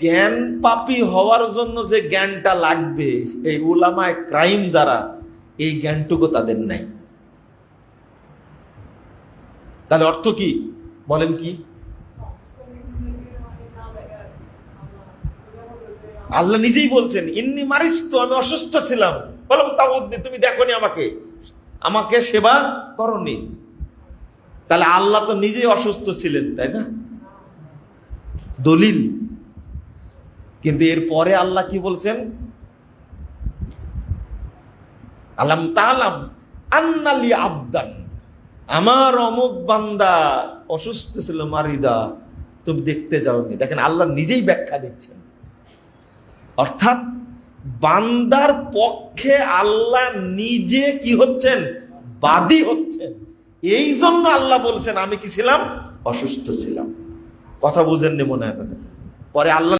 জ্ঞান পাপী হওয়ার জন্য যে জ্ঞানটা লাগবে, এই উলামায়ে ক্রাইম যারা, এই জ্ঞানটুকু তাদের নাই। তাহলে অর্থ কি বলেন? কি আল্লাহ নিজেই বলছেন, ইন্নী মারিস্তু, আমি অসুস্থ ছিলাম, বললাম তাউদ্দি, তুমি দেখোনি আমাকে, আমাকে সেবা করনি। তাহলে আল্লাহ তো নিজেই অসুস্থ ছিলেন, তাই না? দলিল। কিন্তু এরপরে আল্লাহ কি বলছেন? আলাম তাআলাম আন্নালি আবদান, আমার অমুক বান্দা অসুস্থ ছিল, মারিদা, তুমি দেখতে যাওনি। দেখেন আল্লাহ নিজেই ব্যাখ্যা দিচ্ছেন। অর্থাৎ বান্দার পক্ষে আল্লাহ নিজে কি হচ্ছেন? বাদী হচ্ছেন। এই জন্য আল্লাহ বলছেন আমি কি ছিলাম? অসুস্থ ছিলাম। কথা বুঝেননি মনে হয়। পরে আল্লাহ